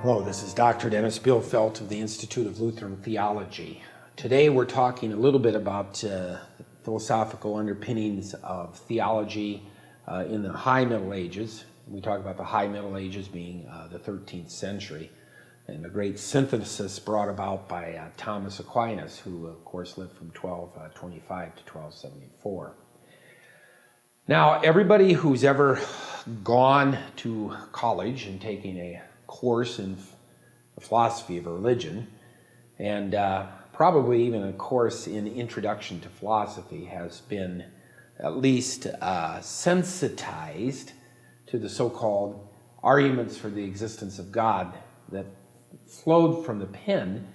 Hello, this is Dr. Dennis Bielfeldt of the Institute of Lutheran Theology. Today we're talking a little bit about philosophical underpinnings of theology in the High Middle Ages. We talk about the High Middle Ages being the 13th century and the great synthesis brought about by Thomas Aquinas, who of course lived from 1225 to 1274. Now, everybody who's ever gone to college and taken a course in the philosophy of religion, and probably even a course in Introduction to Philosophy, has been at least sensitized to the so-called arguments for the existence of God that flowed from the pen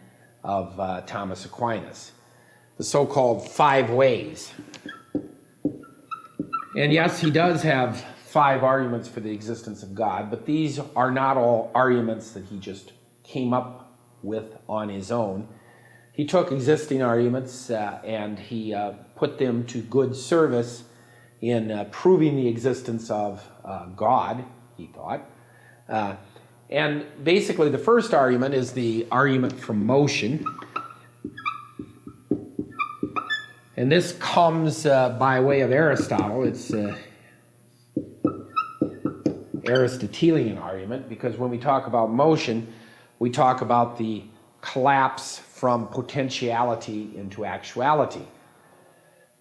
of Thomas Aquinas, the so-called 5 ways. And yes, he does have 5 arguments for the existence of God, but these are not all arguments that he just came up with on his own. He took existing arguments and he put them to good service in proving the existence of God, he thought. And basically the first argument is the argument from motion. And this comes by way of Aristotle. It's Aristotelian argument, because when we talk about motion, we talk about the collapse from potentiality into actuality.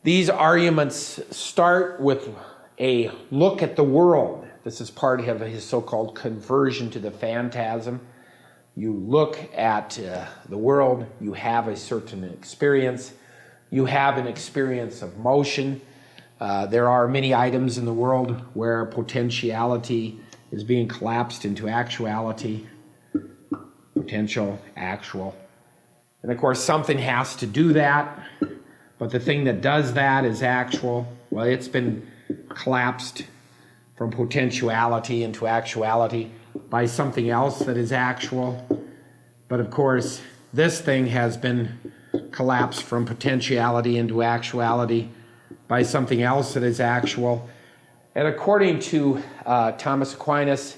These arguments start with a look at the world. This is part of his so-called conversion to the phantasm. You look at the world, you have a certain experience. You have an experience of motion. There are many items in the world where potentiality is being collapsed into actuality. Potential, actual. And of course, something has to do that, but the thing that does that is actual. Well, it's been collapsed from potentiality into actuality by something else that is actual. But of course, this thing has been collapsed from potentiality into actuality by something else that is actual. And according to Thomas Aquinas,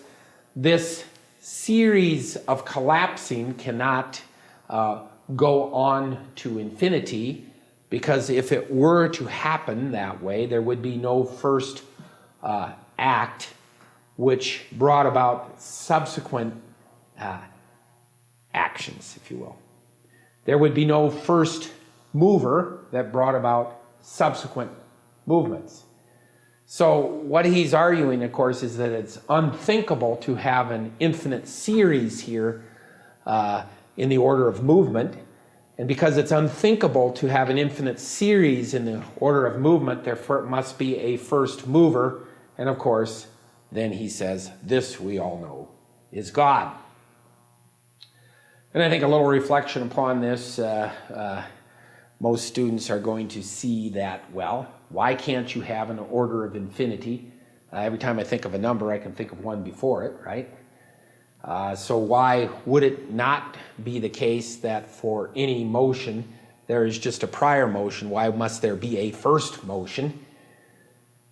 this series of collapsing cannot go on to infinity, because if it were to happen that way, there would be no first act which brought about subsequent actions, if you will. There would be no first mover that brought about subsequent movements. So what he's arguing, of course, is that it's unthinkable to have an infinite series here in the order of movement. And because it's unthinkable to have an infinite series in the order of movement, there must be a first mover. And of course, then he says, this we all know is God. And I think a little reflection upon this, most students are going to see that, well, why can't you have an order of infinity? Every time I think of a number, I can think of one before it, right? So why would it not be the case that for any motion, there is just a prior motion? Why must there be a first motion?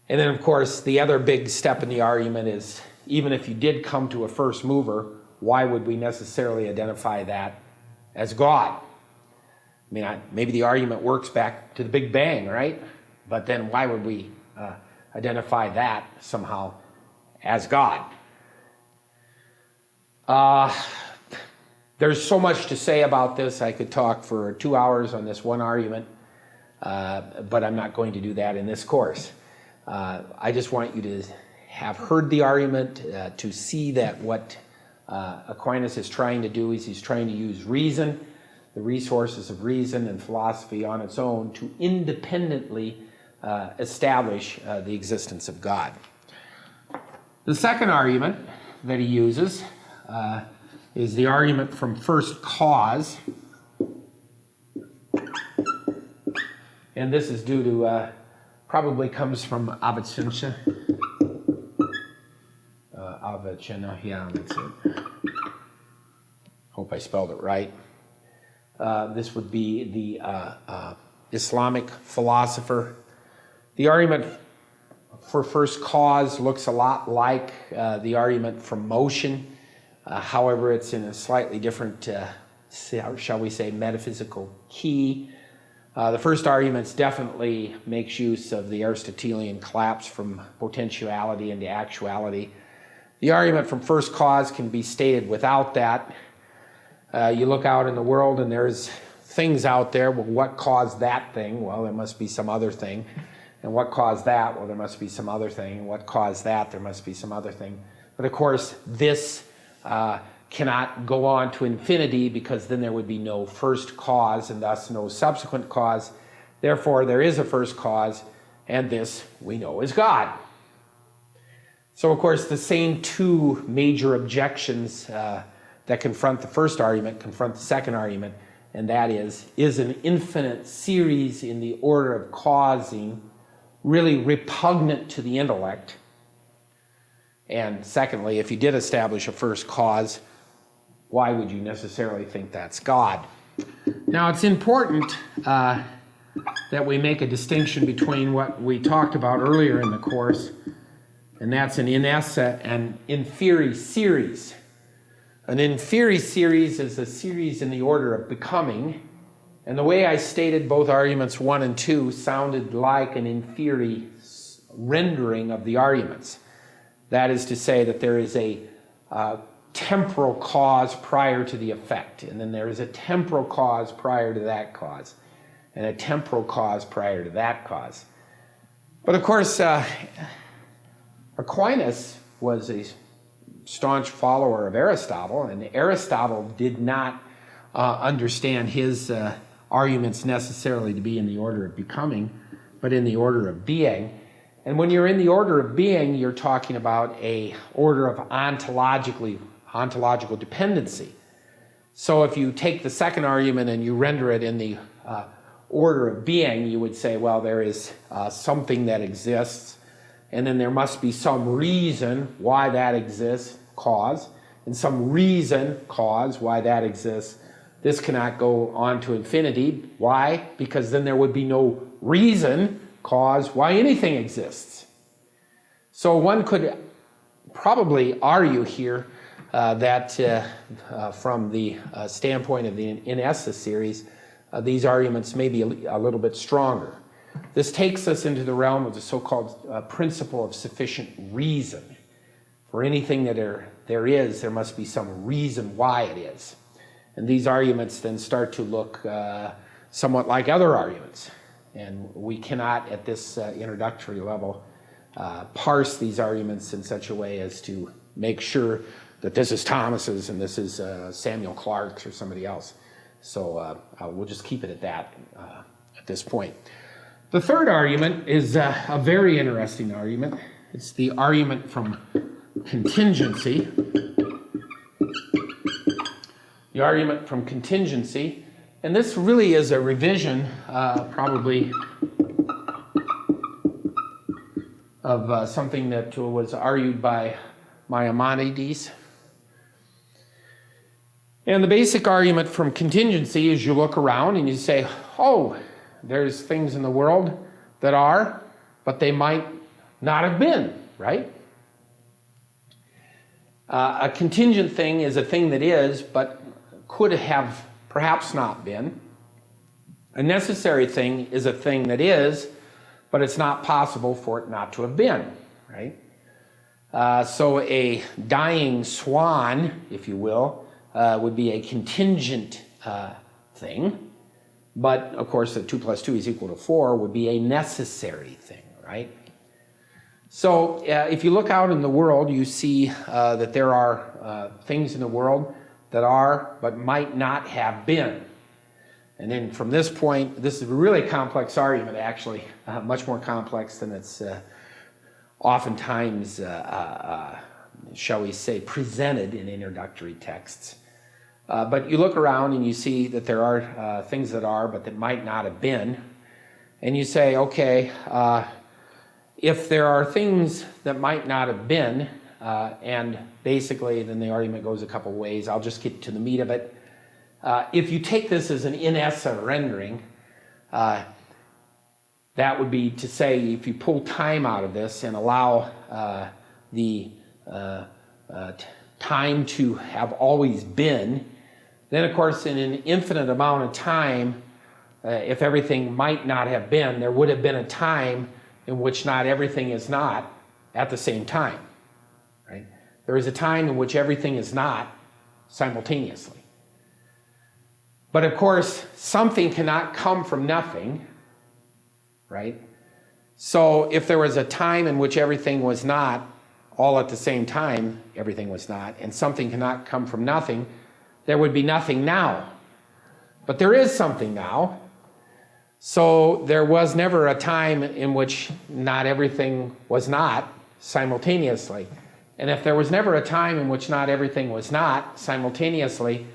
And then, of course, the other big step in the argument is, even if you did come to a first mover, why would we necessarily identify that as God? I mean, maybe the argument works back to the Big Bang, right? But then why would we identify that somehow as God? There's so much to say about this. I could talk for 2 hours on this one argument, but I'm not going to do that in this course. I just want you to have heard the argument, to see that what Aquinas is trying to do is he's trying to use reason, the resources of reason and philosophy on its own, to independently establish the existence of God. The second argument that he uses is the argument from first cause. And this is due to, probably comes from Avicenna. Avicenna, yeah, that's it. Hope I spelled it right. This would be the Islamic philosopher. The argument for first cause looks a lot like the argument from motion. However, it's in a slightly different, shall we say, metaphysical key. The first argument definitely makes use of the Aristotelian collapse from potentiality into actuality. The argument from first cause can be stated without that. You look out in the world and there's things out there. Well, what caused that thing? Well, there must be some other thing. And what caused that? Well, there must be some other thing. And what caused that? There must be some other thing. But of course, this cannot go on to infinity, because then there would be no first cause and thus no subsequent cause. Therefore, there is a first cause, and this we know is God. So, of course, the same two major objections that confront the first argument confront the second argument, and that is an infinite series in the order of causing really repugnant to the intellect? And secondly, if you did establish a first cause, why would you necessarily think that's God? Now, it's important that we make a distinction between what we talked about earlier in the course, and that's an in esse and inferi series. An inferi series is a series in the order of becoming, and the way I stated both arguments 1 and 2 sounded like an inferi rendering of the arguments. That is to say that there is a temporal cause prior to the effect, and then there is a temporal cause prior to that cause, and a temporal cause prior to that cause. But of course, Aquinas was a staunch follower of Aristotle, and Aristotle did not understand his arguments necessarily to be in the order of becoming, but in the order of being. And when you're in the order of being, you're talking about a order of ontological dependency. So if you take the second argument and you render it in the order of being, you would say, well, there is something that exists, and then there must be some reason why that exists, cause, and some reason, cause, why that exists. This cannot go on to infinity. Why? Because then there would be no reason, cause, why anything exists. So one could probably argue here that from the standpoint of the in esse series, these arguments may be a little bit stronger. This takes us into the realm of the so-called principle of sufficient reason. For anything that there is, there must be some reason why it is. And these arguments then start to look somewhat like other arguments. And we cannot, at this introductory level, parse these arguments in such a way as to make sure that this is Thomas's and this is Samuel Clark's or somebody else. So we'll just keep it at that at this point. The third argument is a very interesting argument. It's the argument from contingency. The argument from contingency. And this really is a revision, probably, of something that was argued by Maimonides. And the basic argument from contingency is you look around and you say, oh, there's things in the world that are, but they might not have been, right? A contingent thing is a thing that is, but could have perhaps not been. A necessary thing is a thing that is, but it's not possible for it not to have been, right? So a dying swan, if you will, would be a contingent thing. But, of course, the 2 + 2 = 4 would be a necessary thing, right? So if you look out in the world, you see that there are things in the world that are but might not have been. And then from this point, this is a really complex argument, actually, much more complex than it's oftentimes, shall we say, presented in introductory texts. But you look around and you see that there are things that are but that might not have been. And you say, okay, if there are things that might not have been, and basically then the argument goes a couple ways. I'll just get to the meat of it. If you take this as an in esse rendering, that would be to say if you pull time out of this and allow the time to have always been, then of course in an infinite amount of time, if everything might not have been, there would have been a time in which not everything is not at the same time, right? There is a time in which everything is not simultaneously. But of course, something cannot come from nothing, right? So if there was a time in which everything was not all at the same time, everything was not, and something cannot come from nothing, there would be nothing now. But there is something now. So there was never a time in which not everything was not simultaneously. And if there was never a time in which not everything was not simultaneously,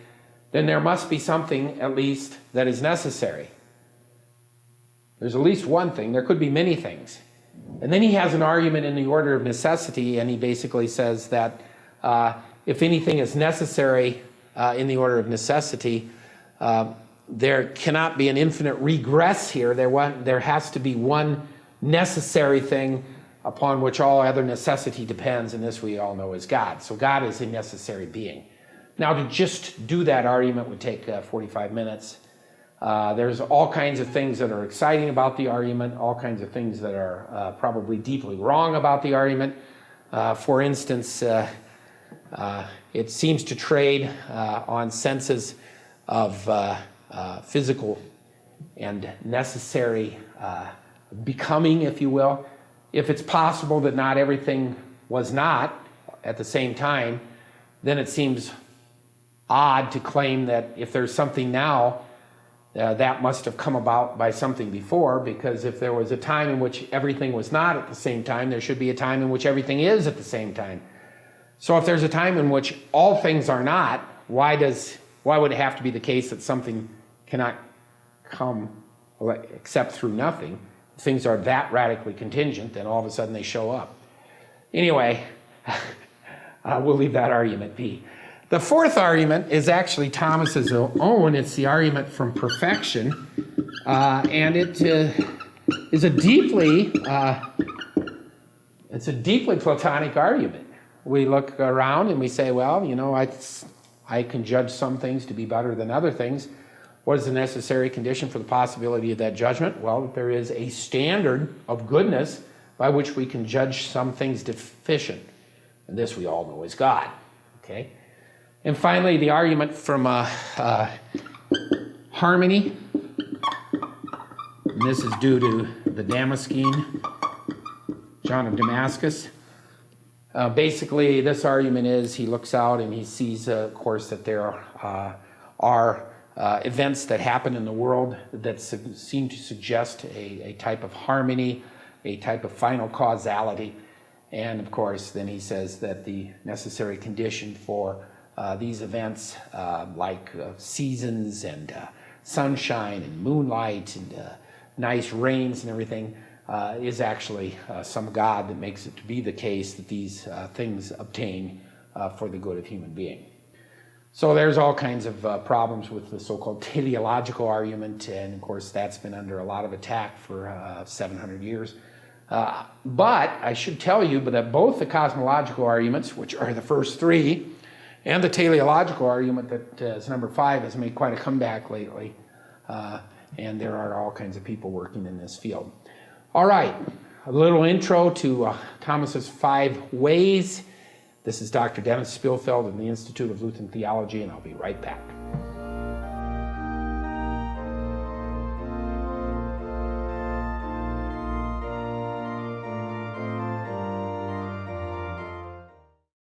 then there must be something at least that is necessary. There's at least one thing. There could be many things. And then he has an argument in the order of necessity, and he basically says that if anything is necessary in the order of necessity, there cannot be an infinite regress here. There has to be one necessary thing upon which all other necessity depends, and this we all know is God. So God is a necessary being. Now, to just do that argument would take 45 minutes. There's all kinds of things that are exciting about the argument, all kinds of things that are probably deeply wrong about the argument. For instance, it seems to trade on senses of physical and necessary becoming, if you will. If it's possible that not everything was not at the same time, then it seems odd to claim that if there's something now, that must have come about by something before, because if there was a time in which everything was not at the same time, there should be a time in which everything is at the same time. So if there's a time in which all things are not, why would it have to be the case that something cannot come except through nothing? If things are that radically contingent, then all of a sudden they show up. Anyway, we'll leave that argument be. The fourth argument is actually Thomas's own. It's the argument from perfection, and it is a deeply Platonic argument. We look around and we say, well, you know, I can judge some things to be better than other things. What is the necessary condition for the possibility of that judgment? Well, there is a standard of goodness by which we can judge some things deficient, and this we all know is God. Okay. And finally, the argument from harmony. And this is due to the Damascene, John of Damascus. Basically, this argument is he looks out and he sees, of course, that there are events that happen in the world that seem to suggest a type of harmony, a type of final causality. And, of course, then he says that the necessary condition for these events like seasons and sunshine and moonlight and nice rains and everything is actually some God that makes it to be the case that these things obtain for the good of human being. So there's all kinds of problems with the so-called teleological argument, and of course that's been under a lot of attack for 700 years. But I should tell you that both the cosmological arguments, which are the first three, and the teleological argument that is number 5 has made quite a comeback lately. And there are all kinds of people working in this field. All right, a little intro to Thomas's 5 ways. This is Dr. Dennis Bielfeldt in the Institute of Lutheran Theology, and I'll be right back.